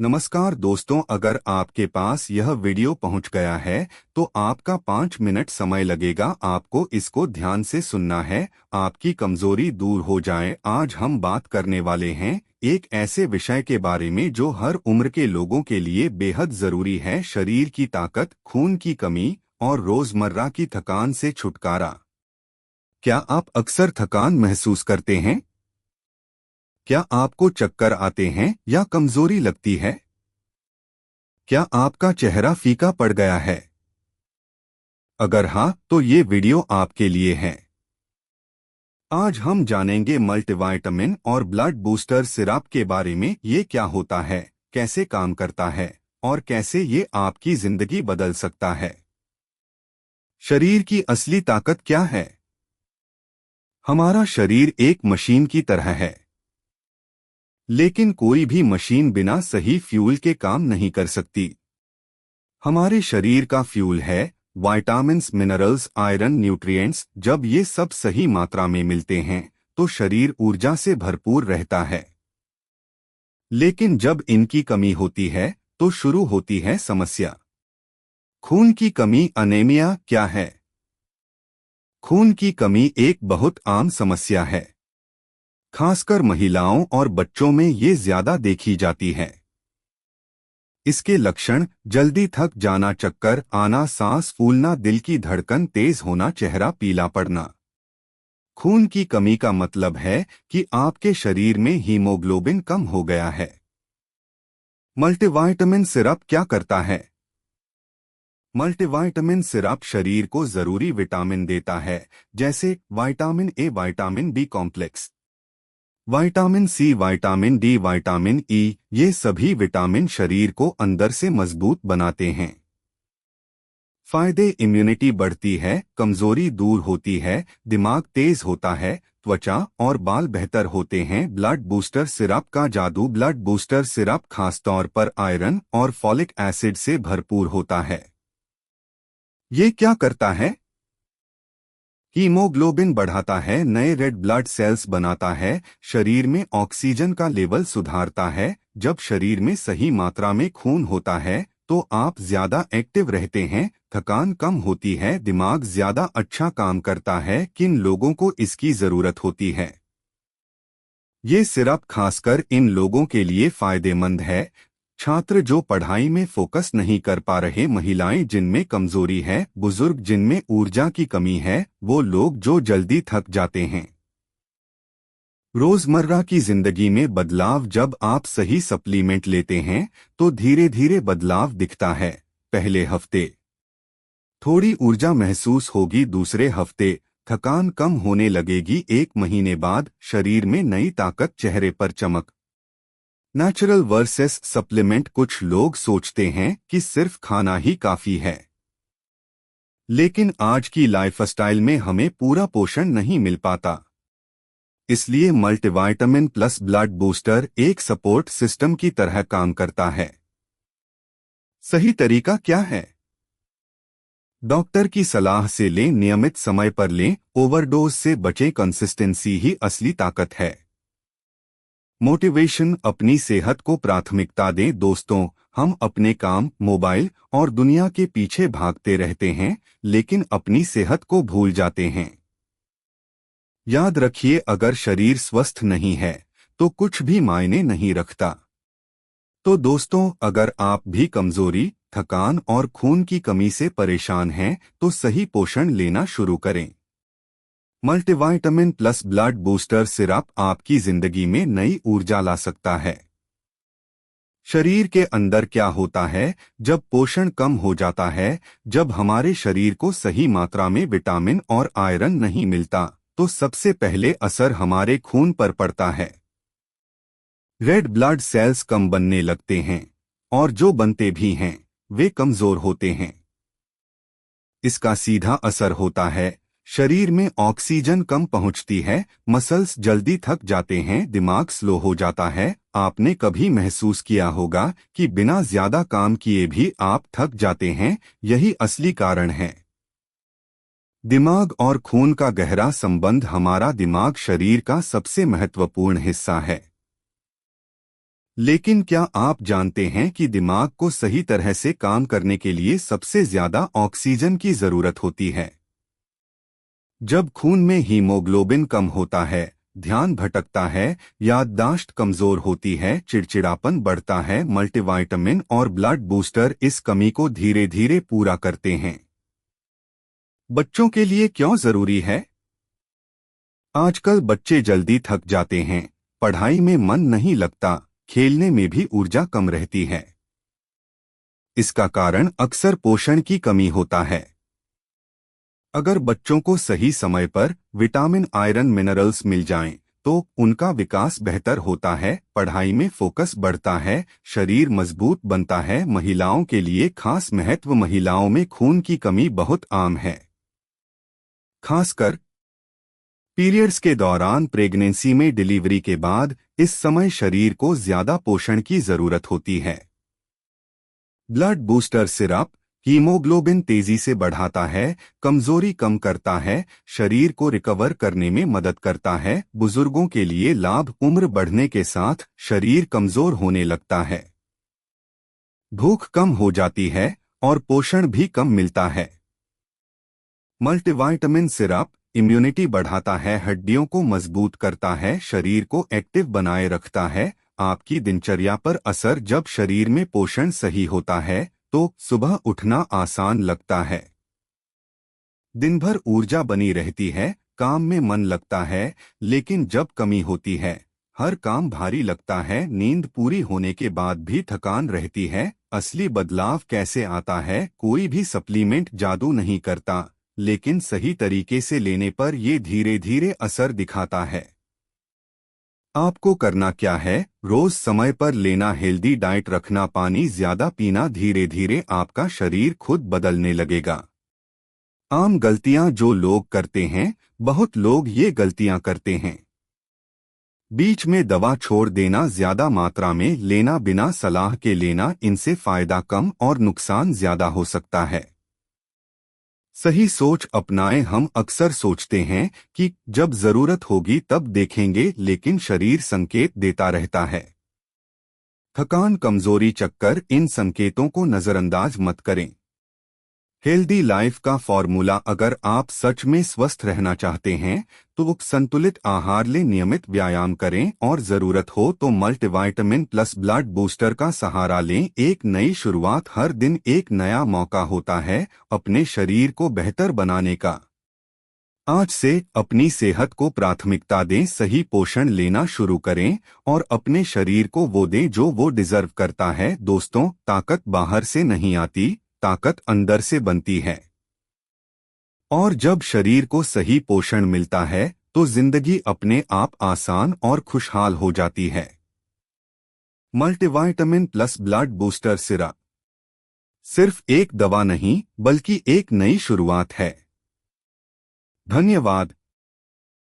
नमस्कार दोस्तों, अगर आपके पास यह वीडियो पहुंच गया है तो आपका 5 मिनट समय लगेगा। आपको इसको ध्यान से सुनना है, आपकी कमजोरी दूर हो जाए। आज हम बात करने वाले हैं एक ऐसे विषय के बारे में जो हर उम्र के लोगों के लिए बेहद जरूरी है। शरीर की ताकत, खून की कमी और रोजमर्रा की थकान से छुटकारा। क्या आप अक्सर थकान महसूस करते हैं? क्या आपको चक्कर आते हैं या कमजोरी लगती है? क्या आपका चेहरा फीका पड़ गया है? अगर हाँ, तो ये वीडियो आपके लिए है। आज हम जानेंगे मल्टीविटामिन और ब्लड बूस्टर सिरप के बारे में। ये क्या होता है, कैसे काम करता है और कैसे ये आपकी जिंदगी बदल सकता है। शरीर की असली ताकत क्या है? हमारा शरीर एक मशीन की तरह है, लेकिन कोई भी मशीन बिना सही फ्यूल के काम नहीं कर सकती। हमारे शरीर का फ्यूल है विटामिन्स, मिनरल्स, आयरन, न्यूट्रिएंट्स। जब ये सब सही मात्रा में मिलते हैं तो शरीर ऊर्जा से भरपूर रहता है। लेकिन जब इनकी कमी होती है तो शुरू होती है समस्या। खून की कमी, अनेमिया क्या है? खून की कमी एक बहुत आम समस्या है। खासकर महिलाओं और बच्चों में ये ज्यादा देखी जाती है। इसके लक्षण: जल्दी थक जाना, चक्कर आना, सांस फूलना, दिल की धड़कन तेज होना, चेहरा पीला पड़ना। खून की कमी का मतलब है कि आपके शरीर में हीमोग्लोबिन कम हो गया है। मल्टीविटामिन सिरप क्या करता है? मल्टीविटामिन सिरप शरीर को जरूरी विटामिन देता है, जैसे vitamin A, vitamin B complex, vitamin C, vitamin D, vitamin E. ये सभी विटामिन शरीर को अंदर से मजबूत बनाते हैं। फायदे: इम्यूनिटी बढ़ती है, कमजोरी दूर होती है, दिमाग तेज होता है, त्वचा और बाल बेहतर होते हैं। ब्लड बूस्टर सिरप का जादू: ब्लड बूस्टर सिरप खासतौर पर आयरन और फॉलिक एसिड से भरपूर होता है। ये क्या करता है? हीमोग्लोबिन बढ़ाता है, नए रेड ब्लड सेल्स बनाता है, शरीर में ऑक्सीजन का लेवल सुधारता है। जब शरीर में सही मात्रा में खून होता है तो आप ज्यादा एक्टिव रहते हैं, थकान कम होती है, दिमाग ज्यादा अच्छा काम करता है। किन लोगों को इसकी जरूरत होती है? ये सिरप खासकर इन लोगों के लिए फायदेमंद है: छात्र जो पढ़ाई में फोकस नहीं कर पा रहे, महिलाएं जिनमें कमजोरी है, बुजुर्ग जिनमें ऊर्जा की कमी है, वो लोग जो जल्दी थक जाते हैं। रोजमर्रा की जिंदगी में बदलाव: जब आप सही सप्लीमेंट लेते हैं तो धीरे धीरे बदलाव दिखता है। पहले हफ्ते थोड़ी ऊर्जा महसूस होगी, दूसरे हफ्ते थकान कम होने लगेगी, एक महीने बाद शरीर में नई ताकत, चेहरे पर चमक। नेचुरल वर्सेस सप्लीमेंट: कुछ लोग सोचते हैं कि सिर्फ खाना ही काफी है, लेकिन आज की लाइफस्टाइल में हमें पूरा पोषण नहीं मिल पाता। इसलिए मल्टीविटामिन प्लस ब्लड बूस्टर एक सपोर्ट सिस्टम की तरह काम करता है। सही तरीका क्या है? डॉक्टर की सलाह से लें, नियमित समय पर लें, ओवरडोज से बचें, कंसिस्टेंसी ही असली ताकत है। मोटिवेशन: अपनी सेहत को प्राथमिकता दें। दोस्तों, हम अपने काम, मोबाइल और दुनिया के पीछे भागते रहते हैं, लेकिन अपनी सेहत को भूल जाते हैं। याद रखिए, अगर शरीर स्वस्थ नहीं है तो कुछ भी मायने नहीं रखता। तो दोस्तों, अगर आप भी कमजोरी, थकान और खून की कमी से परेशान हैं तो सही पोषण लेना शुरू करें। Multivitamin plus blood booster syrup आपकी जिंदगी में नई ऊर्जा ला सकता है। शरीर के अंदर क्या होता है जब पोषण कम हो जाता है? जब हमारे शरीर को सही मात्रा में विटामिन और आयरन नहीं मिलता तो सबसे पहले असर हमारे खून पर पड़ता है। रेड ब्लड सेल्स कम बनने लगते हैं और जो बनते भी हैं वे कमजोर होते हैं। इसका सीधा असर होता है शरीर में ऑक्सीजन कम पहुंचती है, मसल्स जल्दी थक जाते हैं, दिमाग स्लो हो जाता है। आपने कभी महसूस किया होगा कि बिना ज्यादा काम किए भी आप थक जाते हैं? यही असली कारण है। दिमाग और खून का गहरा संबंध: हमारा दिमाग शरीर का सबसे महत्वपूर्ण हिस्सा है। लेकिन क्या आप जानते हैं कि दिमाग को सही तरह से काम करने के लिए सबसे ज्यादा ऑक्सीजन की जरूरत होती है? जब खून में हीमोग्लोबिन कम होता है, ध्यान भटकता है, याददाश्त कमजोर होती है, चिड़चिड़ापन बढ़ता है, मल्टीविटामिन और ब्लड बूस्टर इस कमी को धीरे धीरे पूरा करते हैं। बच्चों के लिए क्यों जरूरी है? आजकल बच्चे जल्दी थक जाते हैं, पढ़ाई में मन नहीं लगता, खेलने में भी ऊर्जा कम रहती है। इसका कारण अक्सर पोषण की कमी होता है। अगर बच्चों को सही समय पर विटामिन, आयरन, मिनरल्स मिल जाएं, तो उनका विकास बेहतर होता है, पढ़ाई में फोकस बढ़ता है, शरीर मजबूत बनता है। महिलाओं के लिए खास महत्व। महिलाओं में खून की कमी बहुत आम है, खासकर पीरियड्स के दौरान, प्रेगनेंसी में, डिलीवरी के बाद। इस समय शरीर को ज्यादा पोषण की जरूरत होती है। ब्लड बूस्टर सिरप हीमोग्लोबिन तेजी से बढ़ाता है, कमजोरी कम करता है, शरीर को रिकवर करने में मदद करता है। बुजुर्गों के लिए लाभ। उम्र बढ़ने के साथ शरीर कमजोर होने लगता है, भूख कम हो जाती है और पोषण भी कम मिलता है। मल्टीविटामिन सिरप इम्यूनिटी बढ़ाता है, हड्डियों को मजबूत करता है, शरीर को एक्टिव बनाए रखता है। आपकी दिनचर्या पर असर। जब शरीर में पोषण सही होता है तो सुबह उठना आसान लगता है, दिन भर ऊर्जा बनी रहती है, काम में मन लगता है। लेकिन जब कमी होती है, हर काम भारी लगता है, नींद पूरी होने के बाद भी थकान रहती है। असली बदलाव कैसे आता है? कोई भी सप्लीमेंट जादू नहीं करता, लेकिन सही तरीके से लेने पर ये धीरे धीरे असर दिखाता है। आपको करना क्या है? रोज समय पर लेना, हेल्दी डाइट रखना, पानी ज्यादा पीना। धीरे धीरे आपका शरीर खुद बदलने लगेगा। आम गलतियां जो लोग करते हैं, बहुत लोग ये गलतियां करते हैं। बीच में दवा छोड़ देना, ज्यादा मात्रा में लेना, बिना सलाह के लेना। इनसे फायदा कम और नुकसान ज्यादा हो सकता है। सही सोच अपनाएं। हम अक्सर सोचते हैं कि जब जरूरत होगी तब देखेंगे, लेकिन शरीर संकेत देता रहता है। थकान, कमजोरी, चक्कर, इन संकेतों को नजरअंदाज मत करें। हेल्दी लाइफ का फॉर्मूला। अगर आप सच में स्वस्थ रहना चाहते हैं तो संतुलित आहार लें, नियमित व्यायाम करें और जरूरत हो तो मल्टीविटामिन प्लस ब्लड बूस्टर का सहारा लें। एक नई शुरुआत, हर दिन एक नया मौका होता है अपने शरीर को बेहतर बनाने का। आज से अपनी सेहत को प्राथमिकता दें, सही पोषण लेना शुरू करें और अपने शरीर को वो दें जो वो डिजर्व करता है। दोस्तों, ताकत बाहर से नहीं आती, ताकत अंदर से बनती है। और जब शरीर को सही पोषण मिलता है तो जिंदगी अपने आप आसान और खुशहाल हो जाती है। Multivitamin plus blood booster syrup सिर्फ एक दवा नहीं, बल्कि एक नई शुरुआत है। धन्यवाद।